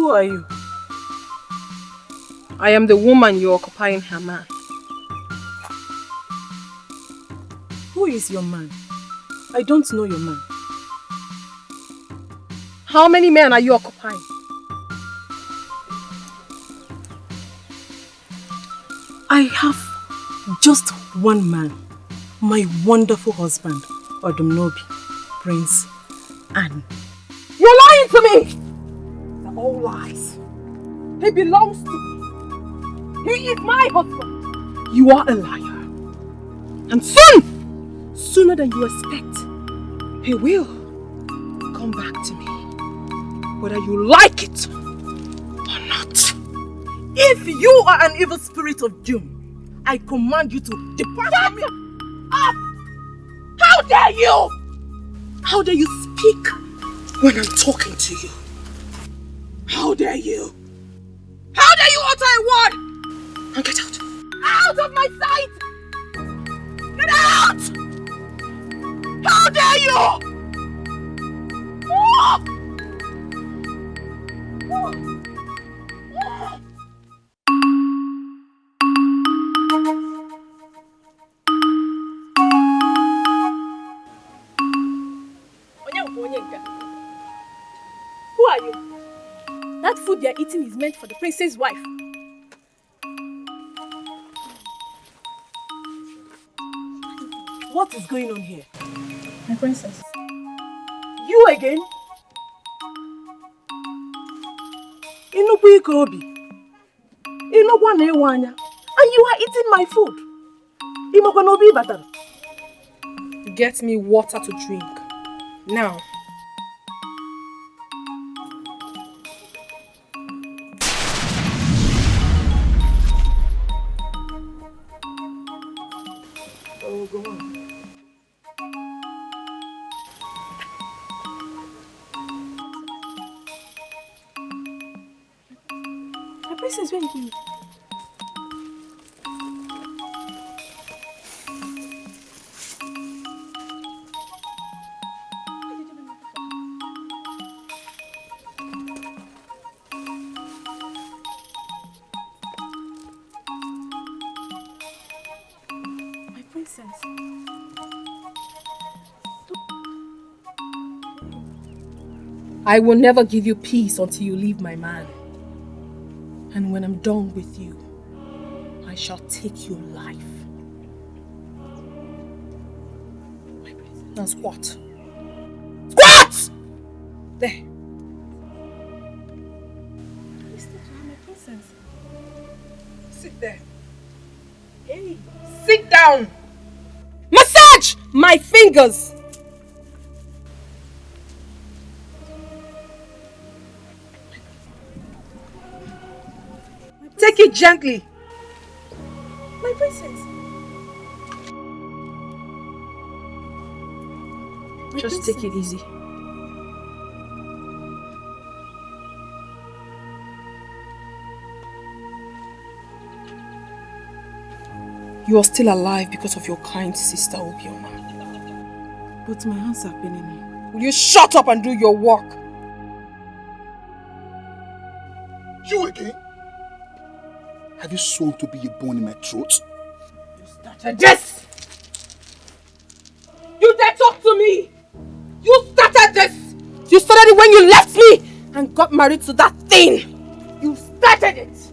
Who are you? I am the woman you're occupying her man. Who is your man? I don't know your man. How many men are you occupying? I have just one man. My wonderful husband, Odomnobi, Prince Anne. You're lying to me! They're all lies. He belongs to me. He is my husband. You are a liar. And soon, sooner than you expect, he will come back to me. Whether you like it or not. If you are an evil spirit of doom, I command you to depart from me. Up! How dare you! How dare you speak when I'm talking to you? How dare you? How dare you utter a word? Now get out. Out of my sight! Get out! How dare you! Oh! Who are you? That food they are eating is meant for the prince's wife. What is going on here? My princess. You again? Inukwu ike obi. Inukwa na-ewe anya. And you are eating my food. Imokwa na obi batara. Get me water to drink. Now. Oh, go on. My princess, where are you going? My princess. I will never give you peace until you leave my man. And when I'm done with you, I shall take your life. Now squat. Squat! There. My princess. Sit there. Hey, sit down. Massage my fingers. Take it gently. My princess. Just take it easy. You are still alive because of your kind sister, Obioma. But my hands are paining me. Will you shut up and do your work? You again? Have you sworn to be a bone in my throat? You started this! You dare talk to me! You started this! You started it when you left me and got married to that thing! You started it!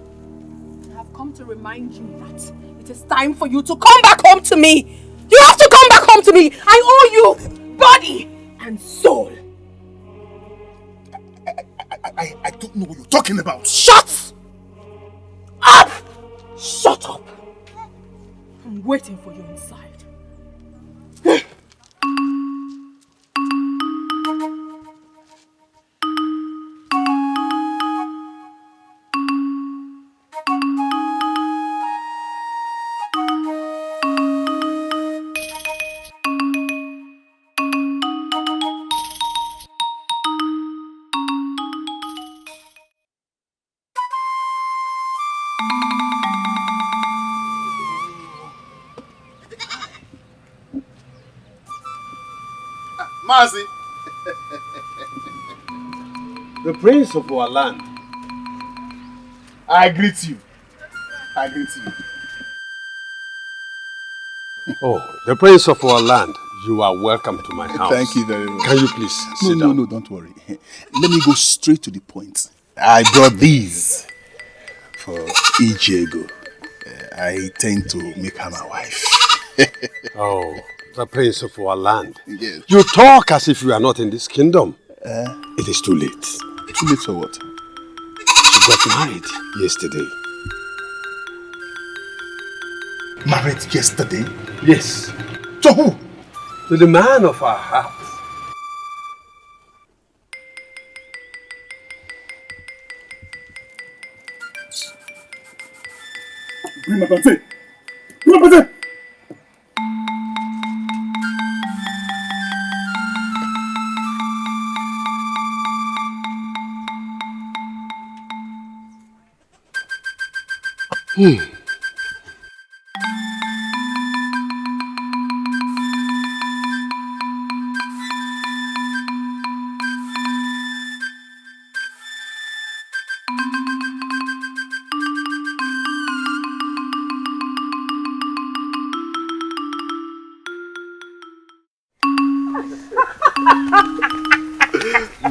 I have come to remind you that it is time for you to come back home to me! You have to come back home to me! I owe you body and soul! I don't know what you're talking about! Shut up! Shut up! I'm waiting for you inside. The prince of our land I greet you. I greet you. Oh, the prince of our land, you are welcome to my house. Thank you very much. Can you please sit down? No, don't worry. Let me go straight to the point. I brought these for Ijego. I intend to make her my wife. Oh, the prince of our land. Yes. You talk as if you are not in this kingdom. It is too late. Too late for what? She got married yesterday. Married yesterday? Yes. To who? To the man of our hearts. Bring my plantain. Bring my plantain.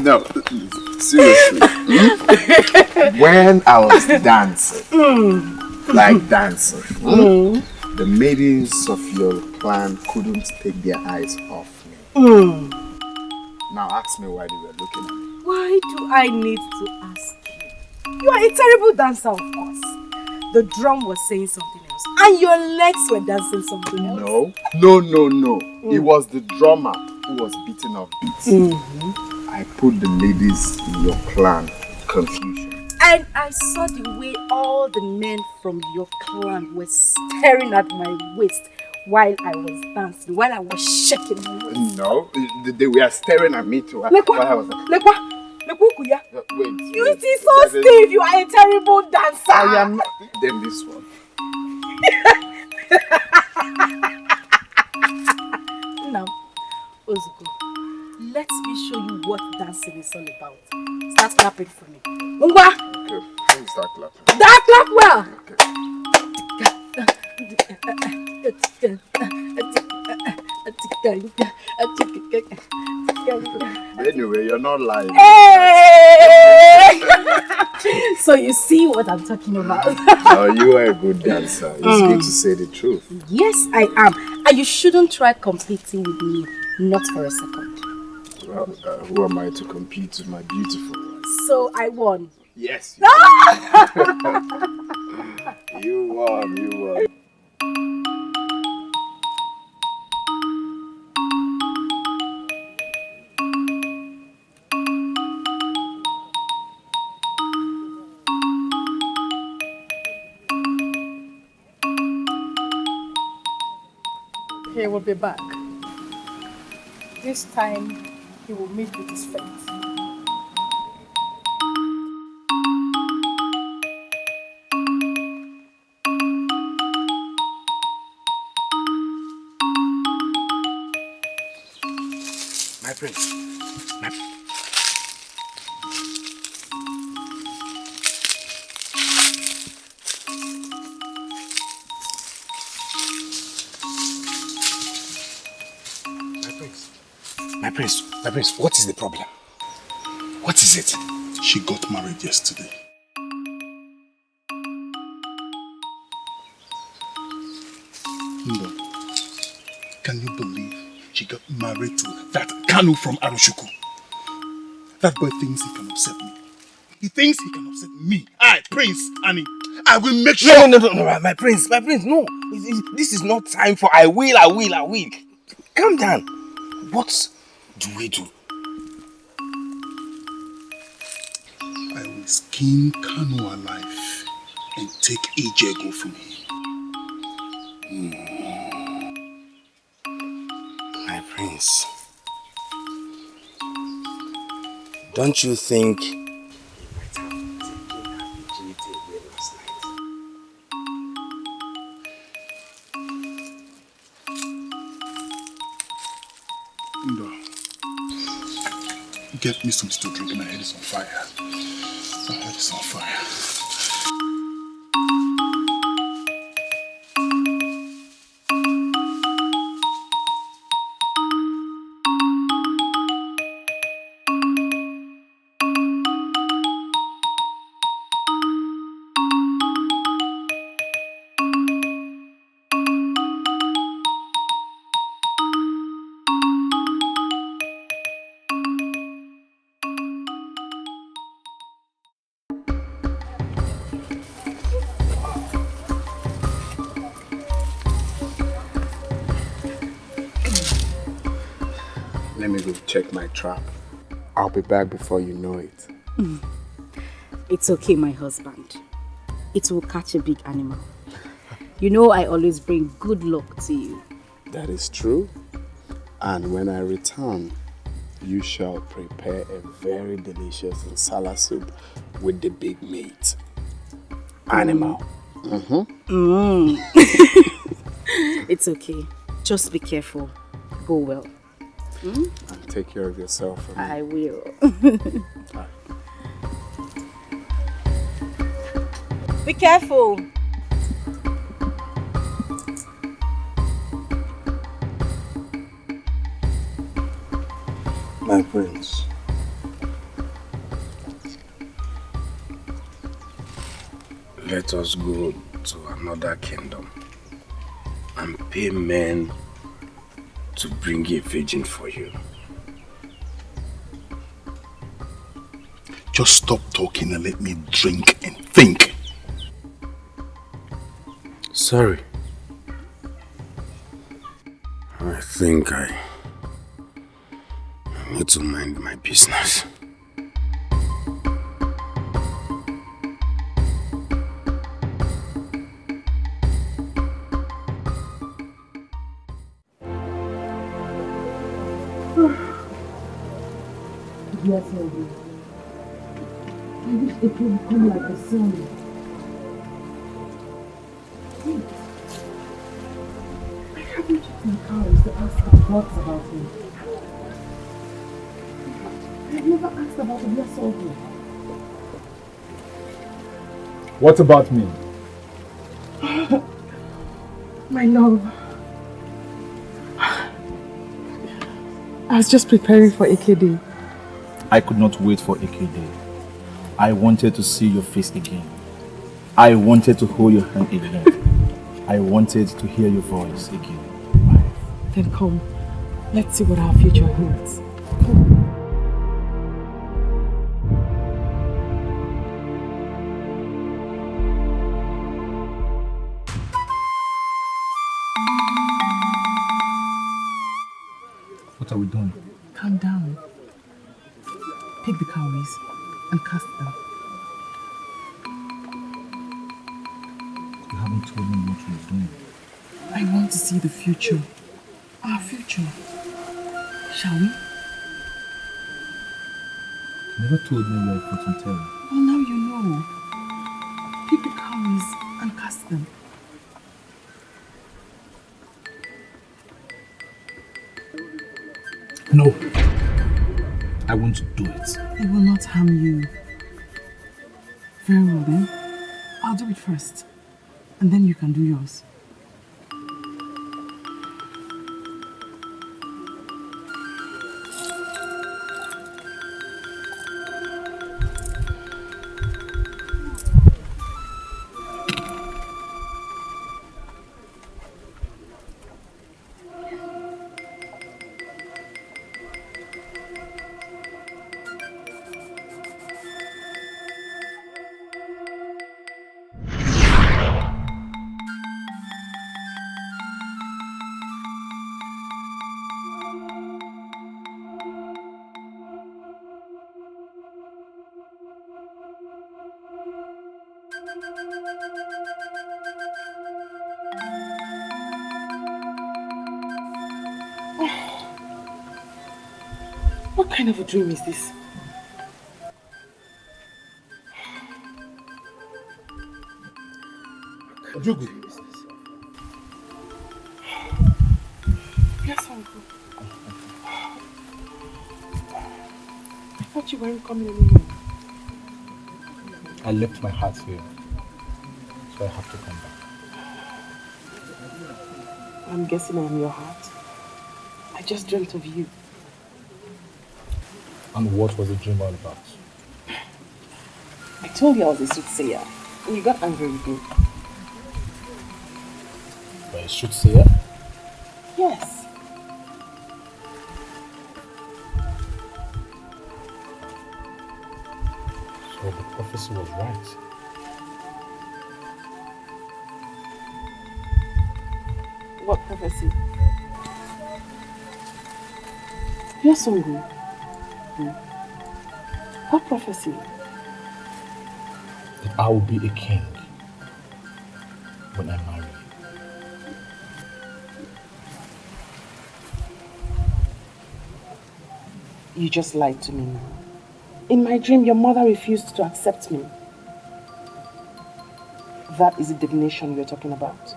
No, seriously. When I was dancing, like dancing, the maidens of your clan couldn't take their eyes off me. Now ask me why they were looking at me. Why do I need to ask you? You are a terrible dancer, of course. The drum was saying something else, and your legs were dancing something else. No. It was the drummer who was beating up beats. I put the ladies in your clan in confusion. And I saw the way all the men from your clan were staring at my waist while I was dancing, while I was shaking my waist. No, they were staring at me too. While I was Wait. You wait. see so stiff, you are a terrible dancer. I am not. Then this one. Now, Ozuko, let me show you what dancing is all about. Start clapping for me. Ungwa! Okay, let me start clapping. That clap well! Anyway, you're not lying. Hey! So you see what I'm talking about. No, you are a good dancer. It's good to say the truth. Yes, I am. And you shouldn't try competing with me. Not for a second. Well, who am I to compete with my beautiful one? So I won. Yes. You won. He will be back. This time, he will meet with his fate. My prince. My prince, what is the problem? What is it? She got married yesterday. No. Can you believe she got married to that Kanu from Arushuku? That boy thinks he can upset me. He thinks he can upset me. I, Prince Ani. I will make sure. No, my prince, no. This is not time for I will. Calm down. What do we do? I will skin Kanu alive and take Ijego from him. My prince, don't you think he might have taken her virginity away last night? No. Get me something to drink. My head is on fire. My head is on fire. Let me go check my trap. I'll be back before you know it. It's okay, my husband. It will catch a big animal. You know I always bring good luck to you. That is true. And when I return, you shall prepare a very delicious nsala soup with the big meat. Animal. It's okay. Just be careful. Go well. And take care of yourself. I will. Be careful. My prince. Let us go to another kingdom and pay men to bring a virgin for you. Just stop talking and let me drink and think. Sorry. I think I need to mind my business. Yes, Lady. I wish they could come like the sun. Wait. I haven't checked my cows to ask her thoughts about me. I've never asked about the yes Lady. What about me? My love. I was just preparing for AKD. I could not wait for AKD. I wanted to see your face again. I wanted to hold your hand again. I wanted to hear your voice again. Then come, let's see what our future holds. Come. What are we doing? Calm down. Take the cowries and cast them. You haven't told me what you're doing. I want to see the future. Our future. Shall we? You never told me you were a fortune teller. Well, now you know. Pick the cowries and cast them. No. I want to do it. It will not harm you. Very well then. I'll do it first. And then you can do yours. What kind of a dream is this? Jugu. Yes, uncle. I thought you weren't coming anymore. I left my heart here. So I have to come back. I'm guessing I'm your heart. I just dreamt of you. And what was the dream all about? I told you I was a soothsayer. And you got angry with me. I should say it. Yes. So the prophecy was right. What prophecy? You're so good. What prophecy? That I will be a king when I marry. You just lied to me now. In my dream, your mother refused to accept me. That is the divination you're talking about.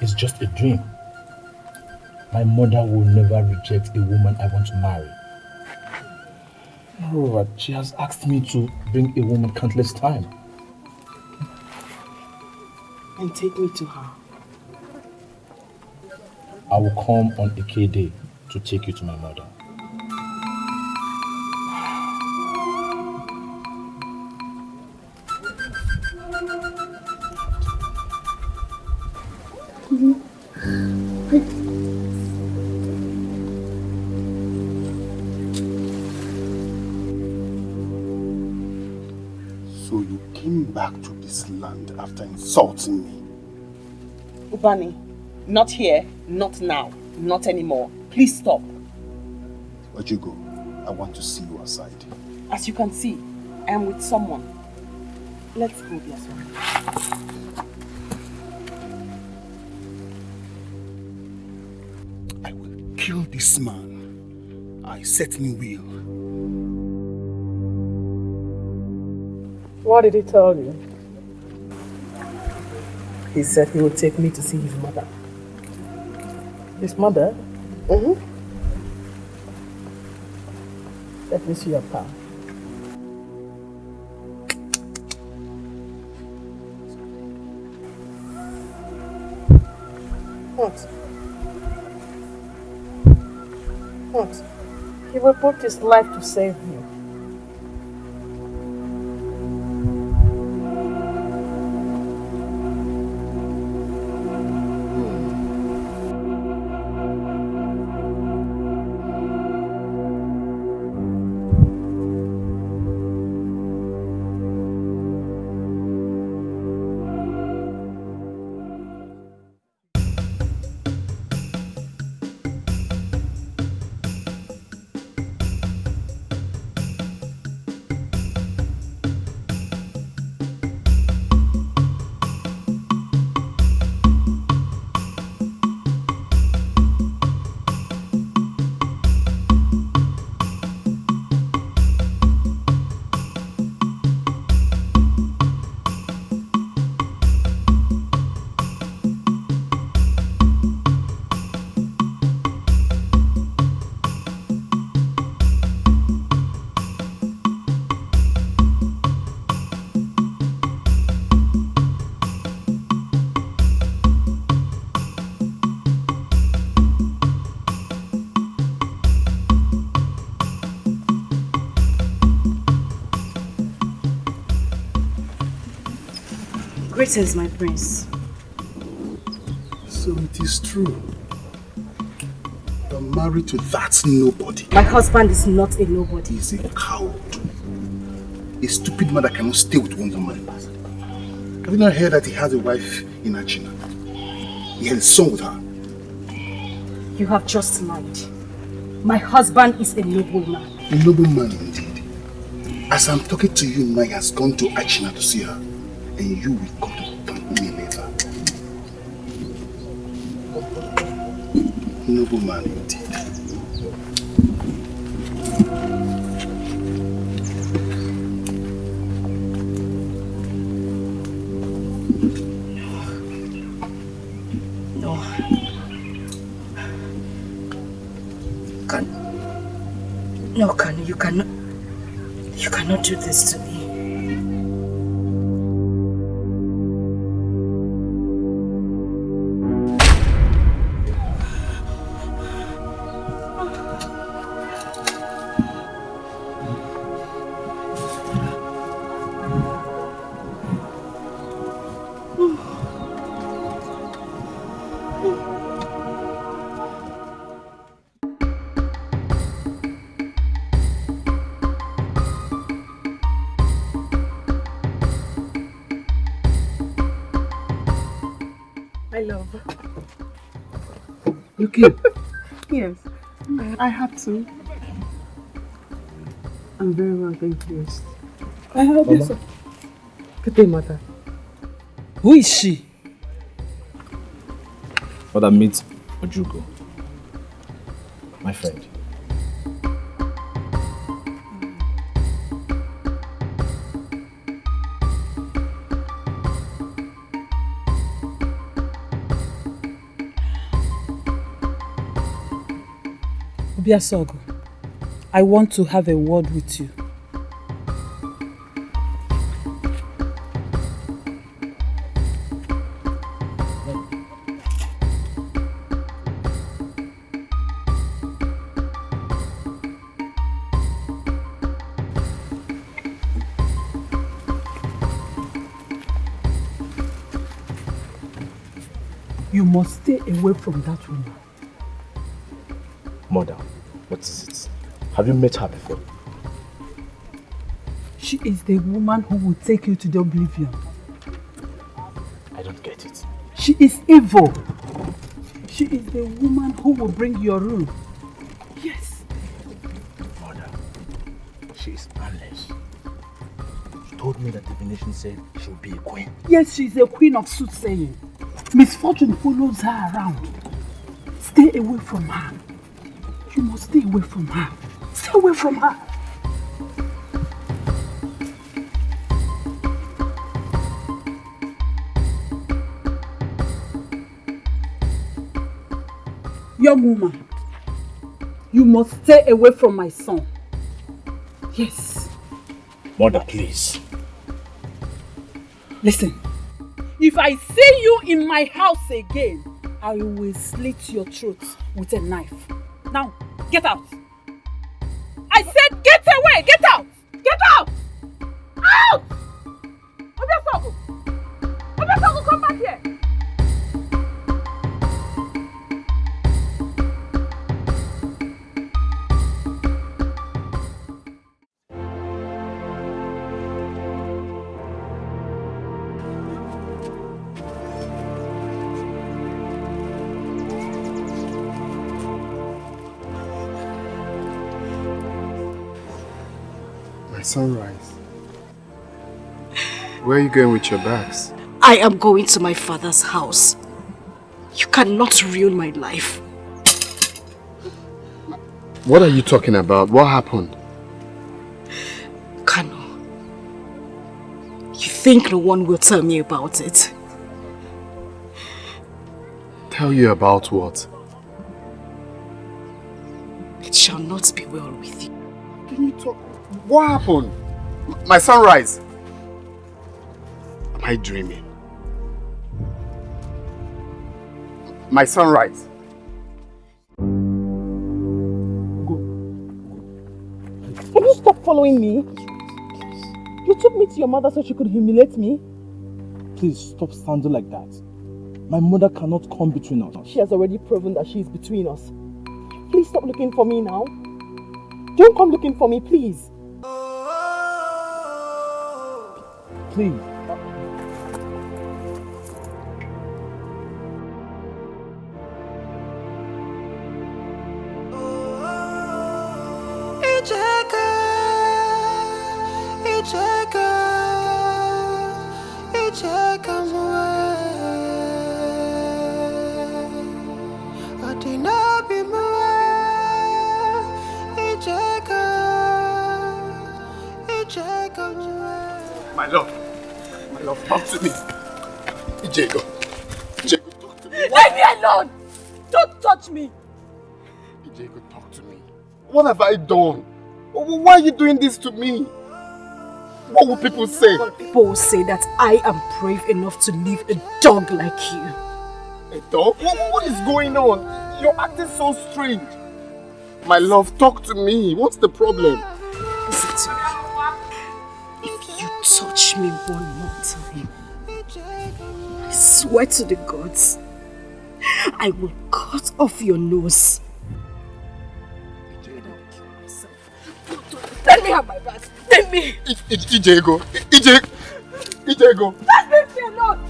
It's just a dream. My mother will never reject a woman I want to marry. Moreover, she has asked me to bring a woman countless times. And take me to her. I will come on a K day to take you to my mother. So you came back to this land after insulting me? Ubani, not here, not now, not anymore. Please stop. Where'd you go? I want to see you aside. As you can see, I am with someone. Let's go there, sir. I will kill this man. I certainly will. What did he tell you? He said he would take me to see his mother. His mother? Mm-hmm. Let me see your palm. What? What? He will put his life to save you. Greetings, my prince. So it is true. You're married to that nobody. My husband is not a nobody. He's a coward. A stupid man that cannot stay with one woman. Have you not heard that he has a wife in Achina? He had a son with her. You have just lied. My husband is a noble man. A noble man indeed. As I'm talking to you now, he has gone to Achina to see her. And you will come to thank me later. Noble man indeed. No. You cannot do this to me. My love. You came? Yes. I had to. I'm very well, thank you. I help you, sir. Good mother. Who is she? Mother, meet Ojugo. My friend. Obiasogo, I want to have a word with you. You must stay away from that woman. Mother, what is it? Have you met her before? She is the woman who will take you to the oblivion. I don't get it. She is evil. She is the woman who will bring your ruin. Yes. Mother, she is honest. She told me that divination said she will be a queen. Yes, she is a queen of soothsaying. Misfortune follows her around. Stay away from her. You must stay away from her. Stay away from her. Young woman, you must stay away from my son. Yes. Mother, please. Listen, if I see you in my house again, I will slit your throat with a knife. Now, get out. I said get away, get out. Get out. Out! Obiasogo! Obiasogo, come back here. Sunrise. Where are you going with your bags? I am going to my father's house. You cannot ruin my life. What are you talking about? What happened? Kano, you think no one will tell me about it? Tell you about what? It shall not be well with you. Can you talk? What happened? My sunrise. Am I dreaming? My sunrise. Can you stop following me? You took me to your mother so she could humiliate me? Please stop sounding like that. My mother cannot come between us. She has already proven that she is between us. Please stop looking for me now. Don't come looking for me, please. Please. My love, talk to me. Jago, talk to me. Leave me alone! Don't touch me! Jago, talk to me. What have I done? Why are you doing this to me? What will people say? People will say that I am brave enough to leave a dog like you. A dog? What is going on? You're acting so strange. My love, talk to me. What's the problem? Listen to me. If you touch me one more time, I swear to the gods, I will cut off your nose. Let me have my bags. Let me. Ijego. Just leave me alone.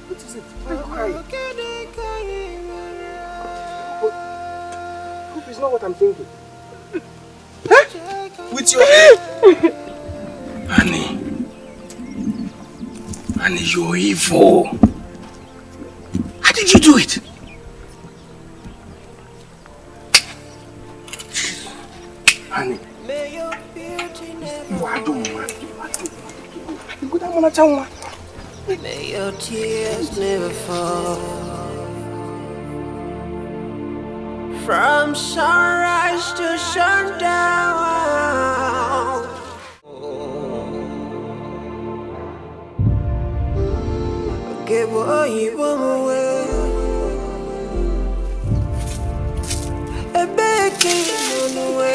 What is it? Why are you crying? Hope is not what I'm thinking. Huh? With your... Annie, you're evil. How did you do it? Annie. May your tears never fall. From sunrise to sundown. Get what you want a begging on the way.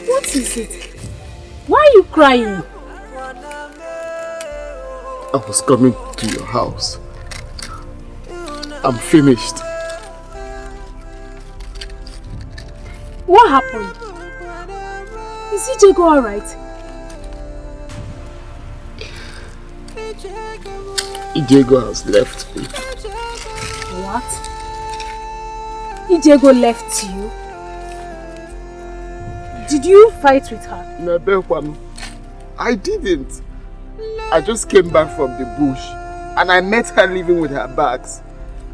What is it? Why are you crying? I was coming to your house. I'm finished. What happened? Is Ijego alright? Ijego has left me. What? Ijego left you? Did you fight with her? No, I didn't. I just came back from the bush and I met her living with her bags.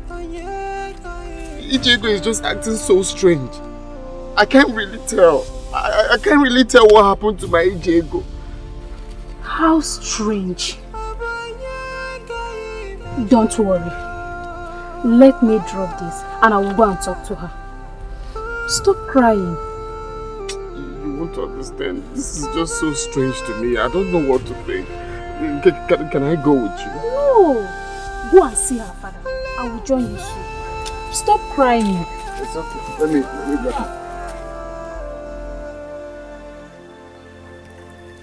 Ijego is just acting so strange. I can't really tell. I can't really tell what happened to my Ijego. How strange. Don't worry. Let me drop this and I will go and talk to her. Stop crying. You won't understand. This is just so strange to me. I don't know what to think. Can I go with you? No. Go and see her father. I will join you soon. Stop crying. It's okay. Let me go.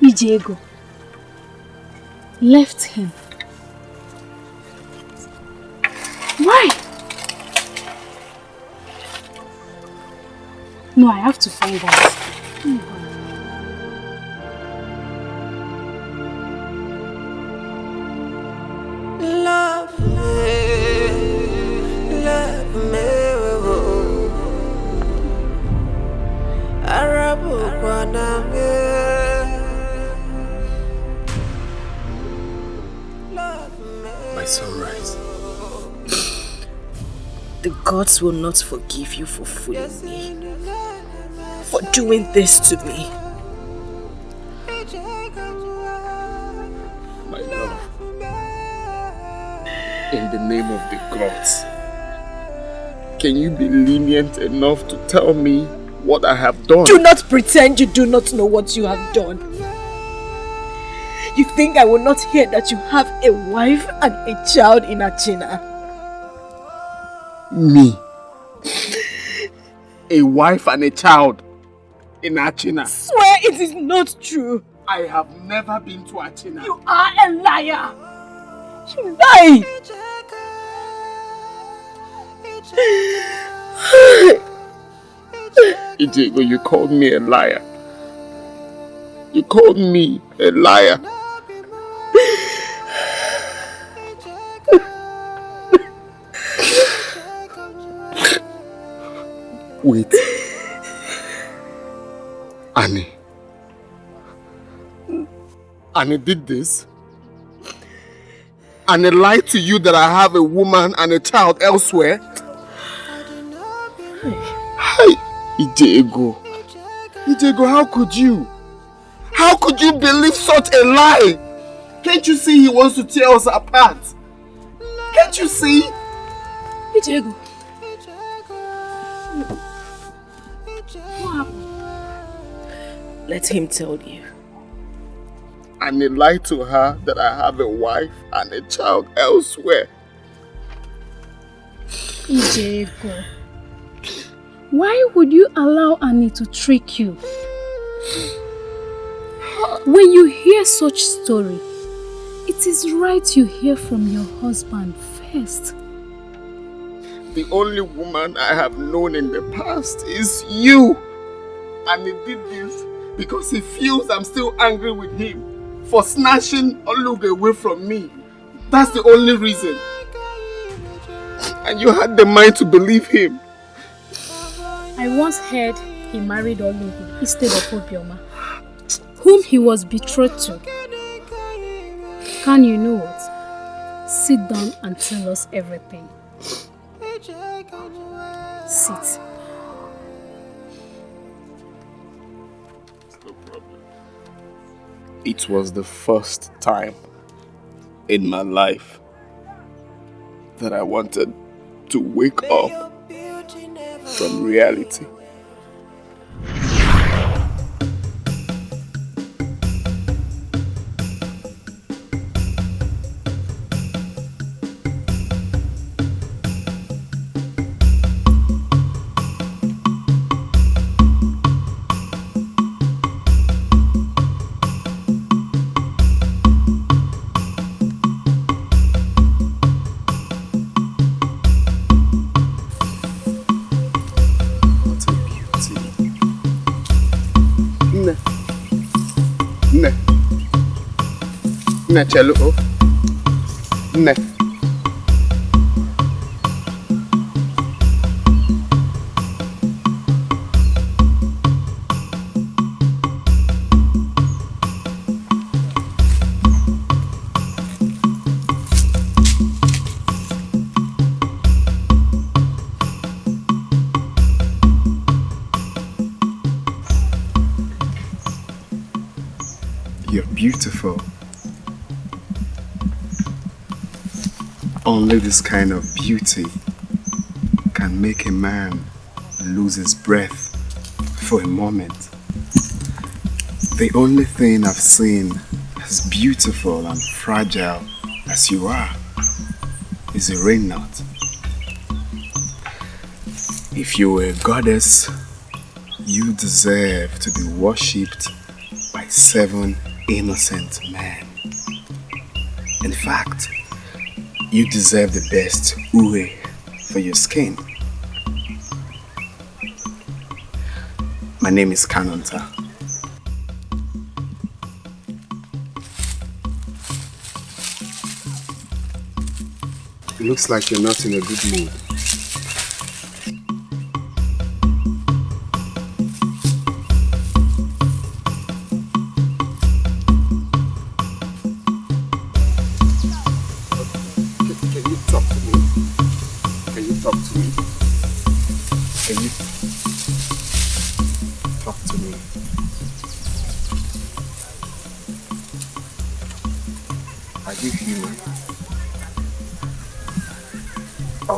Ijego left him. Why? No, I have to find out. Love me, Arabu My sunrise. The gods will not forgive you for fooling me, for doing this to me. My love, in the name of the gods, can you be lenient enough to tell me what I have done? Do not pretend you do not know what you have done. You think I will not hear that you have a wife and a child in Achina? Me? A wife and a child in Achina? Swear it is not true. I have never been to Achina. You are a liar. You lie. Ijego, you called me a liar. You called me a liar. Wait. Annie did this? Annie lied to you that I have a woman and a child elsewhere? Hey, Ijego, how could you? How could you believe such a lie? Can't you see he wants to tear us apart? Can't you see? Ijego. What happened? Let him tell you. And he lied to her that I have a wife and a child elsewhere. Ijego, why would you allow Annie to trick you? When you hear such story, it is right you hear from your husband first. The only woman I have known in the past is you. And he did this because he feels I'm still angry with him for snatching Oluge away from me. That's the only reason. And you had the mind to believe him. I once heard he married Oluge instead of Obioma, whom he was betrothed to. Can you know what? Sit down and tell us everything. Sit. No problem. It was the first time in my life that I wanted to wake up from reality. Nne chelu o. Nne. You're beautiful. Only this kind of beauty can make a man lose his breath for a moment. The only thing I've seen as beautiful and fragile as you are is a rain knot. If you were a goddess, you deserve to be worshipped by 7 innocent men. In fact, you deserve the best uwe for your skin. My name is Kanonta. It looks like you're not in a good mood.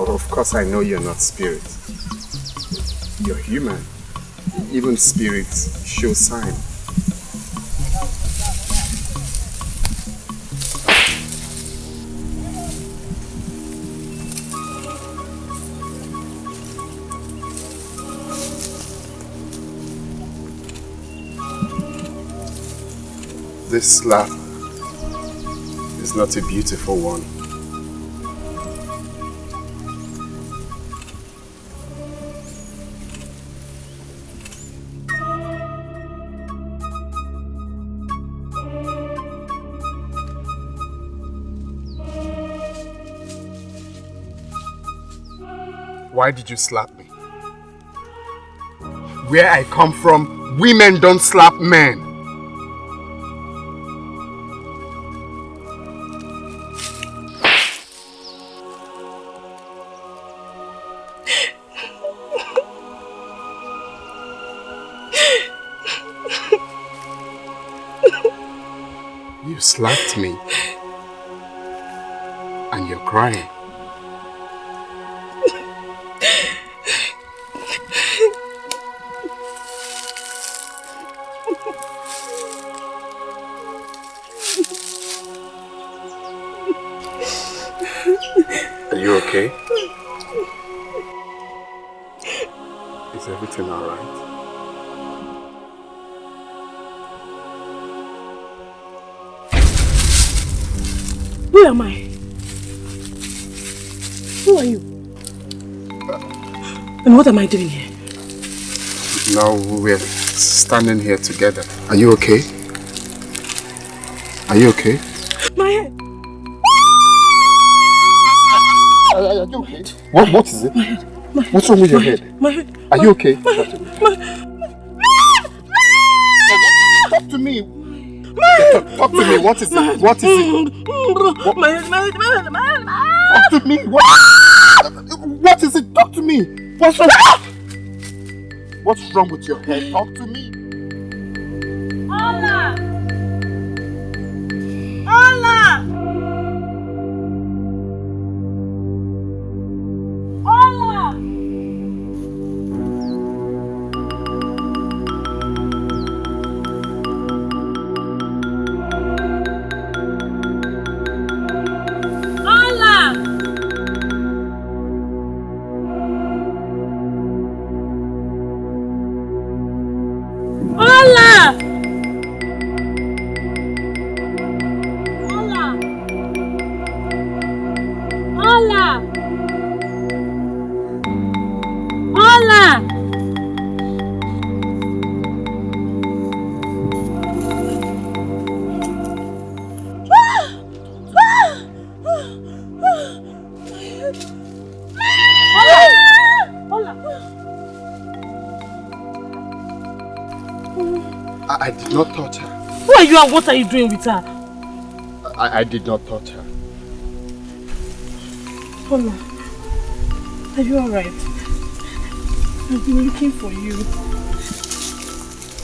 Of course, I know you're not spirit. You're human. Even spirits show sign. This slap is not a beautiful one. Why did you slap me? Where I come from, women don't slap men. You slapped me. And you're crying. Are you okay? Is everything all right? Who am I? Who are you? And what am I doing here? Now we're standing here together. Are you okay? Are you okay? My head. Are you okay? What is it? My head. What's wrong with your head? My head. Are you okay? Talk to me. Talk to me. What is it? What is it? Talk to me. What is it? Talk to me. What's wrong? What's wrong with your head? Talk to me. Allah! Allah! Allah! I did not touch her. Who are you and what are you doing with her? I did not touch her. Paula, are you alright? I've been looking for you.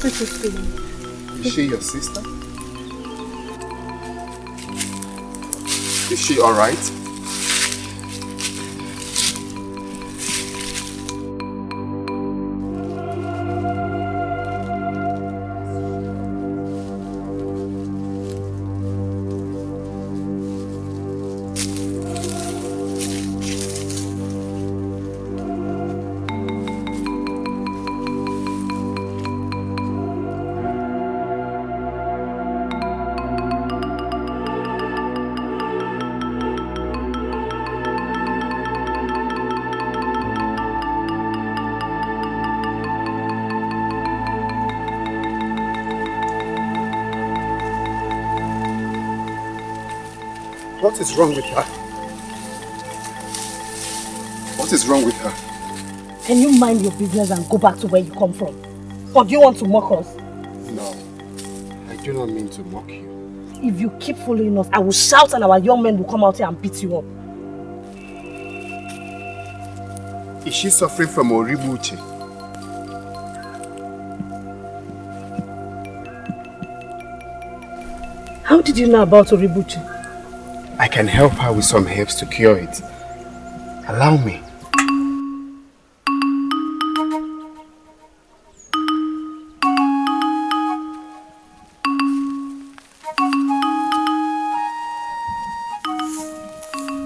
Let us go. Is she your sister? Is she alright? What is wrong with her? What is wrong with her? Can you mind your business and go back to where you come from? Or do you want to mock us? No, I do not mean to mock you. If you keep following us, I will shout and our young men will come out here and beat you up. Is she suffering from Oribuche? How did you know about Oribuche? I can help her with some herbs to cure it. Allow me.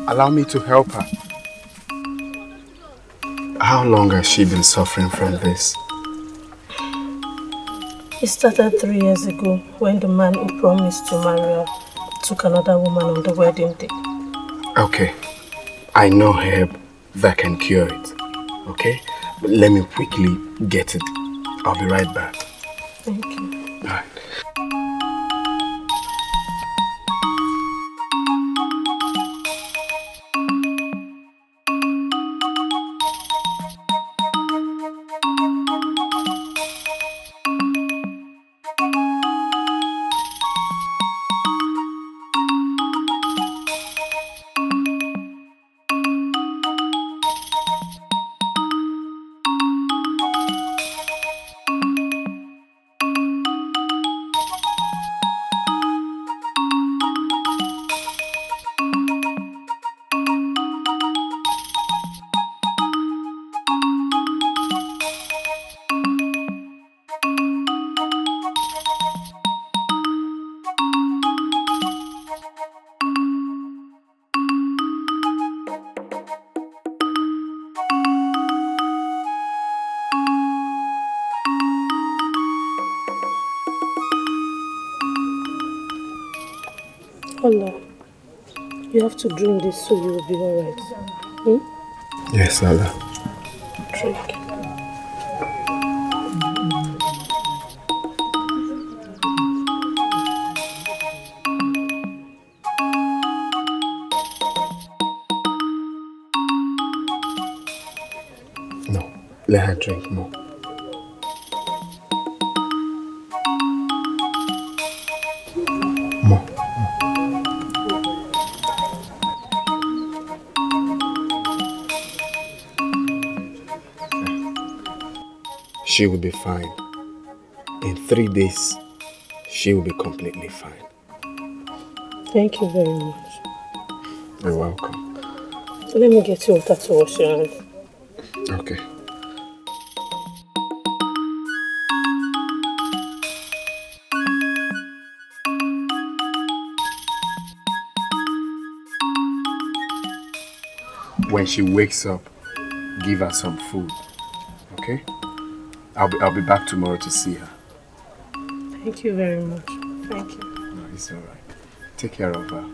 Allow me to help her. How long has she been suffering from this? It started 3 years ago when the man who promised to marry her took another woman on the wedding day. Okay, I know herb that can cure it. Okay, but let me quickly get it. I'll be right back. Thank you. All right. Allah, you have to drink this so you will be alright. Hmm? Yes, Allah. Drink. Let her drink more. More. She will be fine. In 3 days, she will be completely fine. Thank you very much. You're welcome. Let me get you water to wash your hands. Okay. When she wakes up, give her some food. Okay? I'll be back tomorrow to see her. Thank you very much. Thank you. No, it's alright. Take care of her.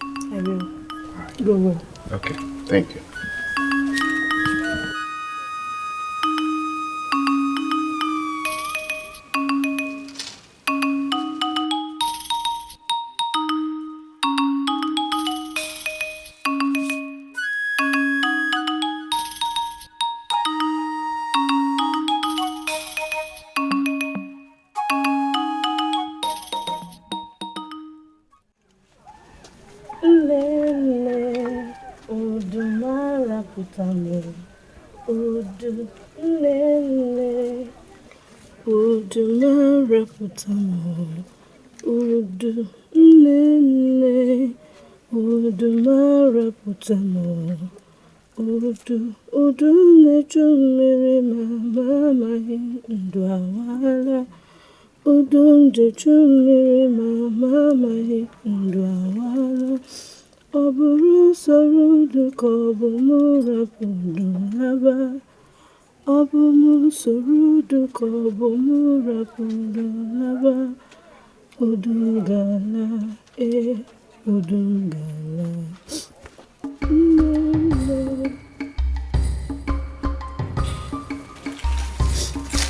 I will. Alright. Go. Okay. Thank you.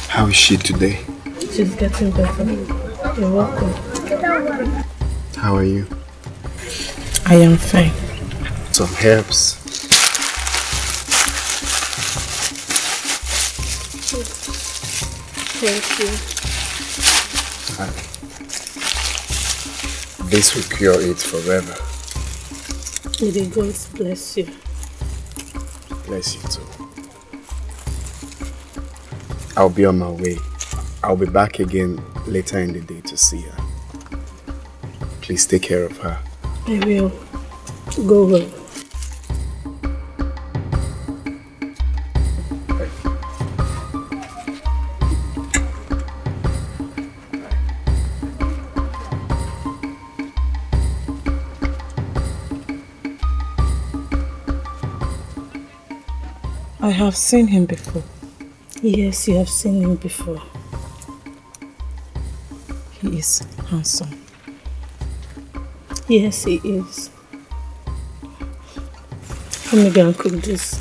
How is she today? She's getting better. You're welcome. How are you? I am fine. Some herbs. Thank you. This will cure it forever. May the gods bless you. Bless you too. I'll be on my way. I'll be back again later in the day to see her. Please take care of her. I will. Go well. I have seen him before. Yes, you have seen him before. He is handsome. Yes, he is. Let me go and cook this.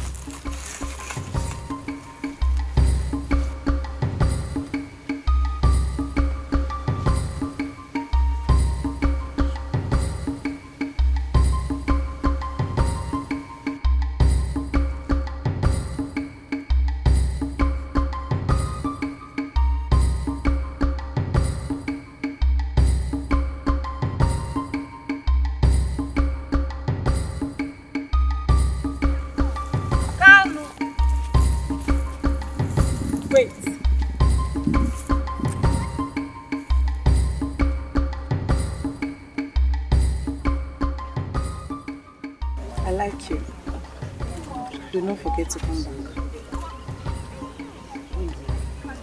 To come back.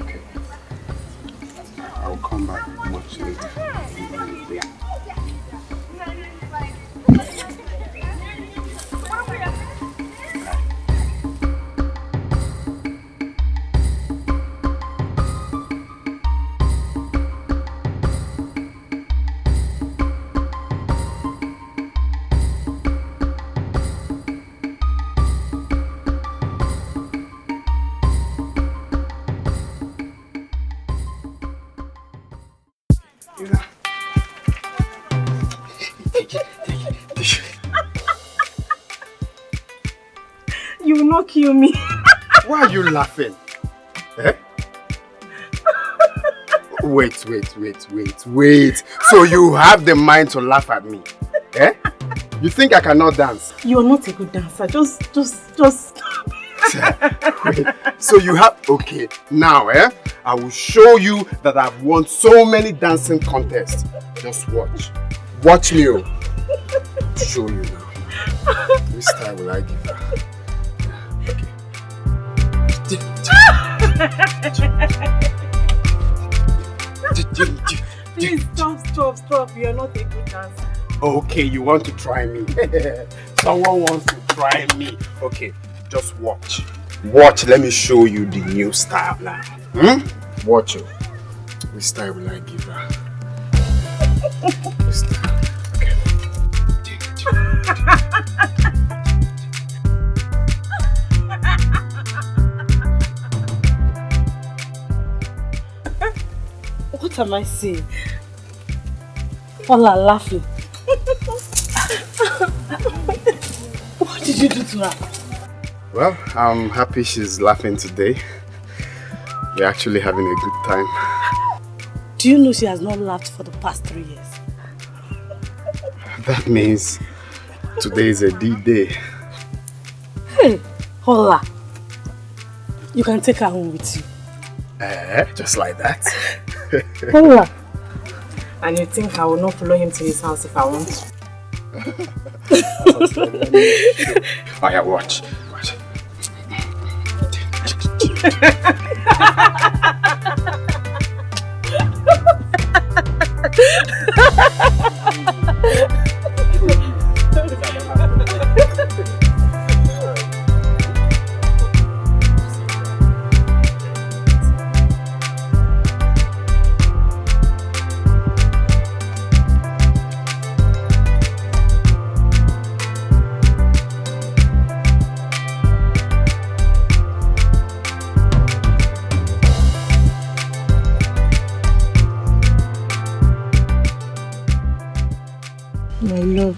Okay. I'll come back much later. You will not kill me. Why are you laughing? Wait. So you have the mind to laugh at me? Eh? You think I cannot dance? You're not a good dancer. Just. Wait. So you have... Okay, now, I will show you that I've won so many dancing contests. Just watch. Watch me. I'll show you now. Which style will I give her? Please stop. You're not a good dancer. Okay, you want to try me? Someone wants to try me. Okay, just watch. Watch, let me show you the new style now. Watch it. Which style will I give her? This style. Okay. What am I saying? All are laughing. What did you do to her? Well, I'm happy she's laughing today. We're actually having a good time. Do you know she has not laughed for the past 3 years? That means today is a D-Day. Hey, Hola. You can take her home with you. Just like that. Hola. And you think I will not follow him to his house if I want? Oh yeah, watch. My love,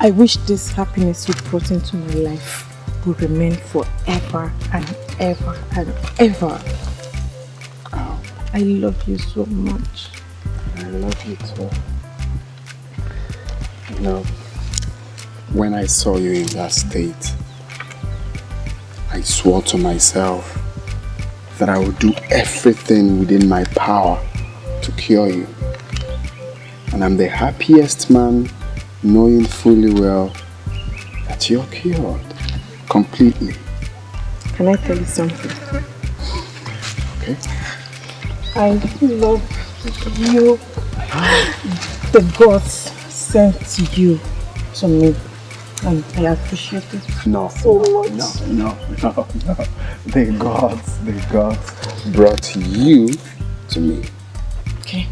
I wish this happiness you brought into my life will remain forever and ever and ever. Oh, I love you so much. I love you too. You know, when I saw you in that state, I swore to myself that I would do everything within my power to cure you. And I'm the happiest man knowing fully well that you're cured completely. Can I tell you something? Okay. I love you. The gods sent you to me. And I appreciate it No. so much. No. The gods brought you to me. Okay.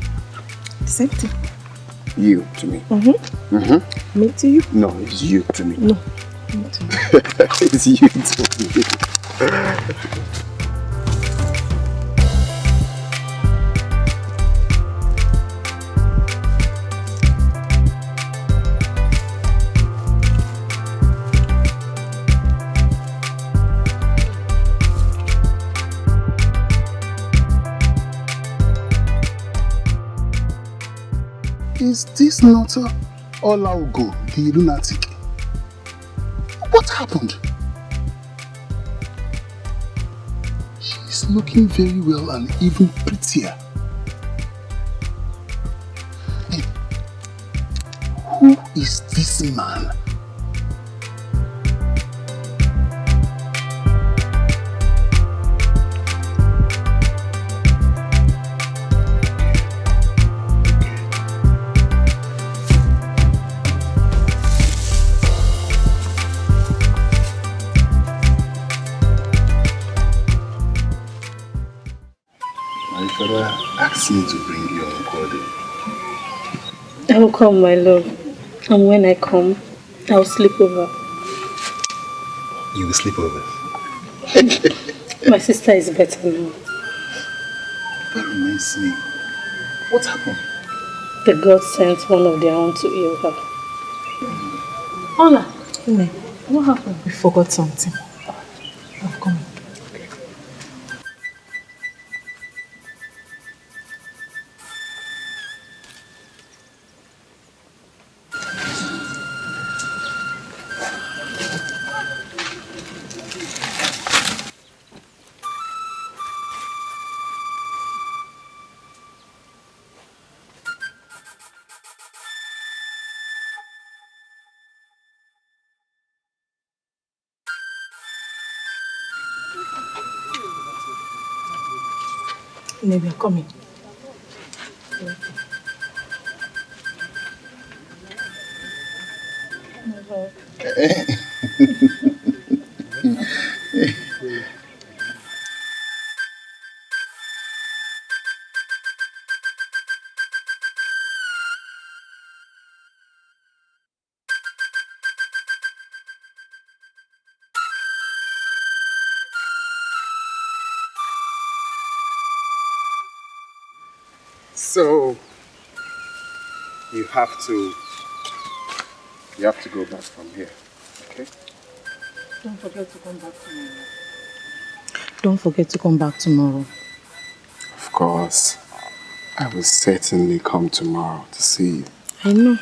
The same thing. You to me. Me to you? No, it's you to me. No, me to you. It's you to me. Is this not Olaugo, the lunatic? What happened? She's looking very well and even prettier. Hey, who is this man? Asked me to bring you on board. I will come, my love. And when I come, I will sleep over. You will sleep over? My sister is better now. That reminds me. What happened? The gods sent one of their own to heal her. Hola. Ine, what happened? We forgot something. I've come. Maybe I'm coming. So you have to go back from here, okay? Don't forget to come back tomorrow. Don't forget to come back tomorrow. Of course. I will certainly come tomorrow to see you. I know.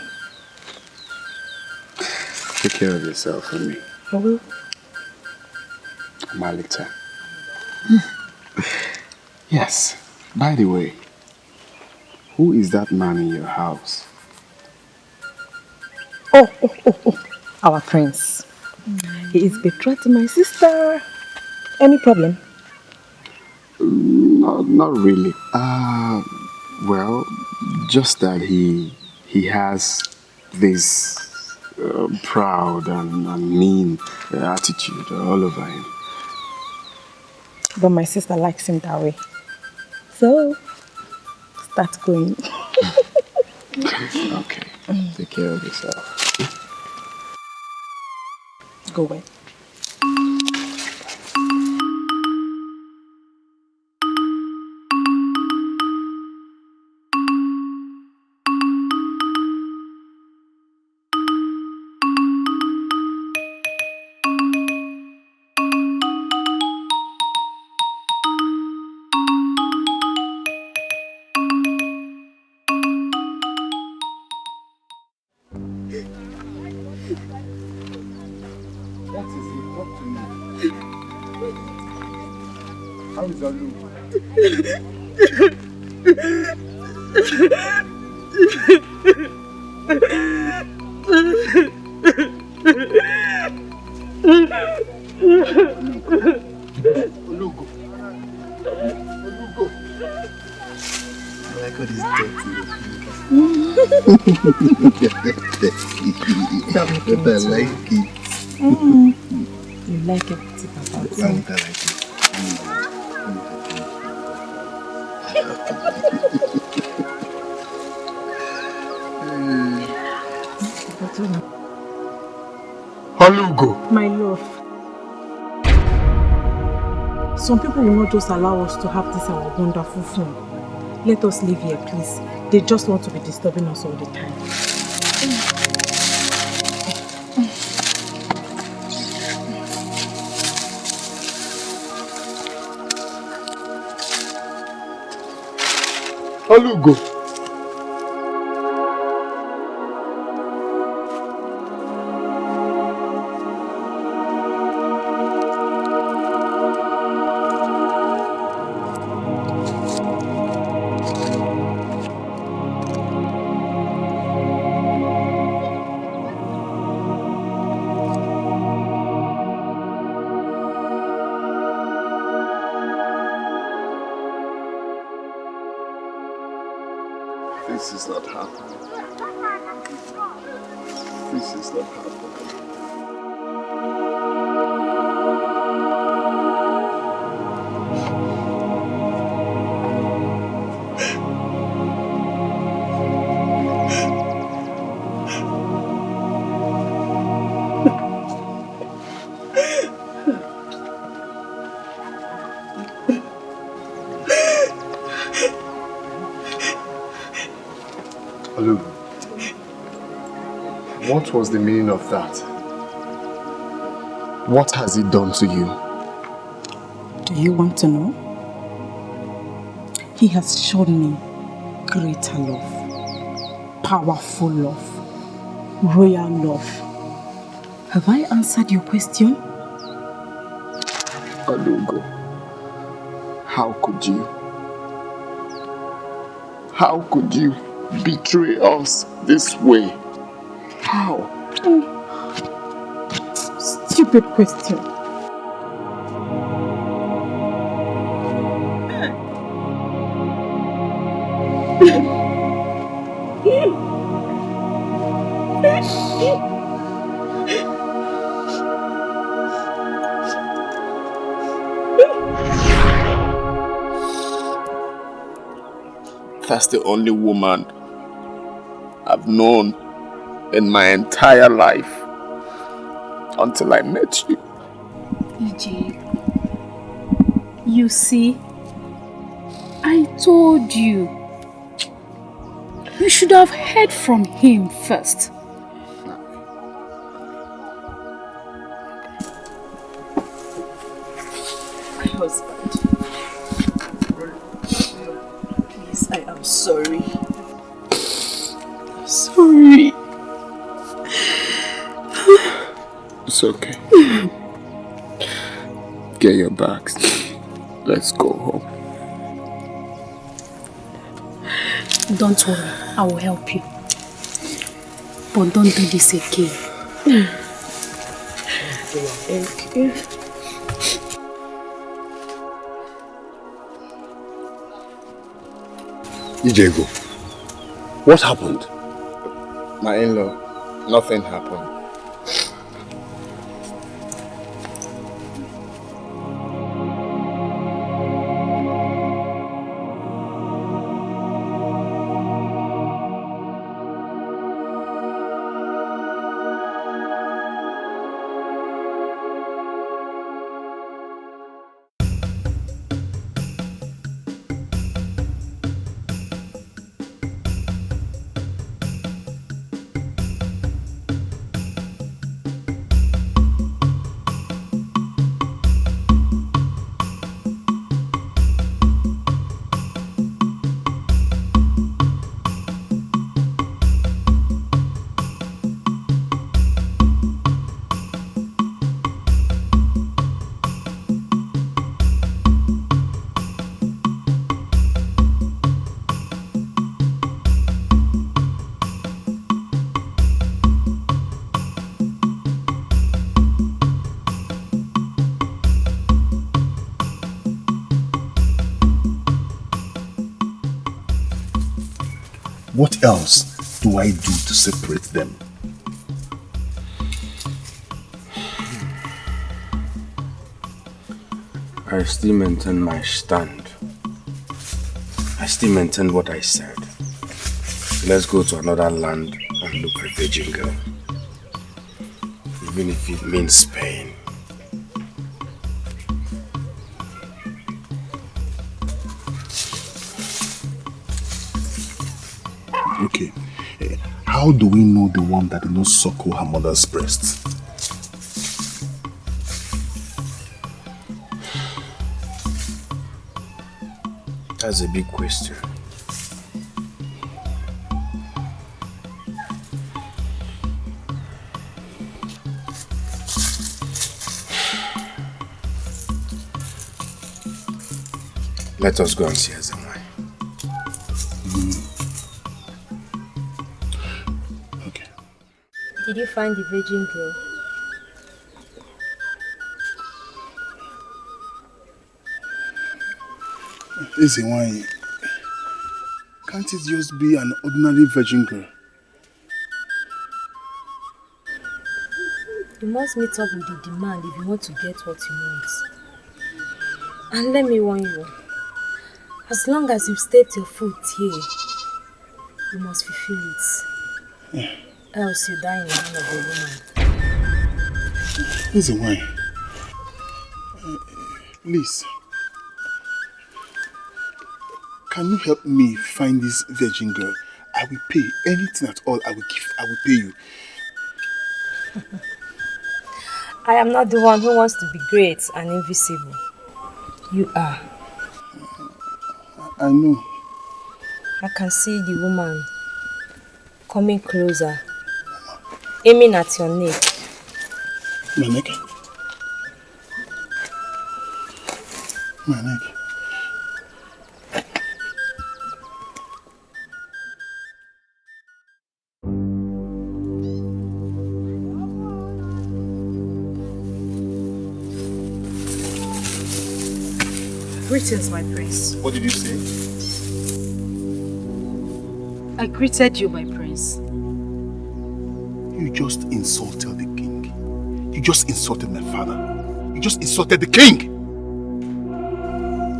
Take care of yourself for me. I will. Malita. Yes. By the way, who is that man in your house? Oh. Our prince. He is betrothed to my sister. Any problem? Not really. Well, just that he has this proud and mean attitude all over him. But my sister likes him that way. So, start going. Okay. Take care of yourself. Go away. What is it? Talk to me. How is Olu? Olugo. I like all this dirty. I like it. You like it, Papa? I like it. Olugo. My love. Some people will not just allow us to have this our wonderful fun. Let us live here, please. They just want to be disturbing us all the time. Olugo. This is not happening. This is not happening. Olu, what was the meaning of that? What has it done to you? Do you want to know? He has shown me greater love, powerful love, royal love. Have I answered your question? Olugo, how could you? How could you betray us this way? How? Stupid question. That's the only woman I've known in my entire life until I met you. EJ, you see, I told you. You should have heard from him first. My husband. Please, I am sorry. I'm sorry. It's okay. Get your bags. Let's go home. Don't worry, I will help you. But don't do this again. Thank you. Ijego, what happened? My in-law, nothing happened. What else do I do to separate them? I still maintain my stand. I still maintain what I said. Let's go to another land and look for a virgin girl. Even if it means Spain. Okay. How do we know the one that did not suckle her mother's breast? That's a big question. Let us go and see Azamai. Okay. Did you find the virgin girl? Easy, why? Can't it just be an ordinary virgin girl? You must meet up with the demand if you want to get what you want. And let me warn you, as long as you've stepped your foot here, you must fulfill it. Yeah. Else you die in the hand of a woman. Easy, why? Please. Can you help me find this virgin girl? I will pay anything at all. I will pay you. I am not the one who wants to be great and invisible. You are. I know. I can see the woman coming closer, aiming at your neck. My neck? My neck. Greetings, my prince. What did you say? I greeted you, my prince. You just insulted the king. You just insulted my father. You just insulted the king.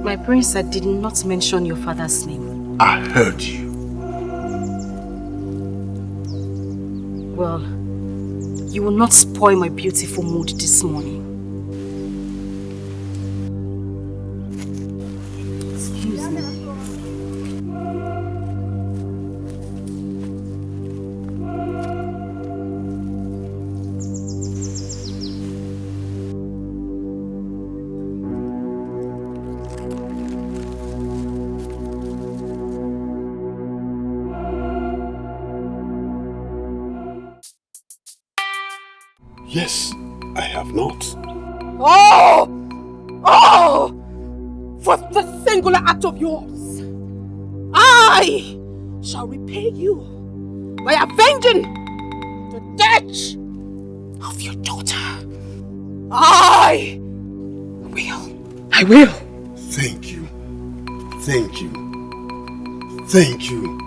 My prince, I did not mention your father's name. I heard you. Well, you will not spoil my beautiful mood this morning. Excuse me. Yes, I have not. Oh! Oh! For the singular act of yours, I shall repay you by avenging the death of your daughter. I will. Thank you. Thank you. Thank you.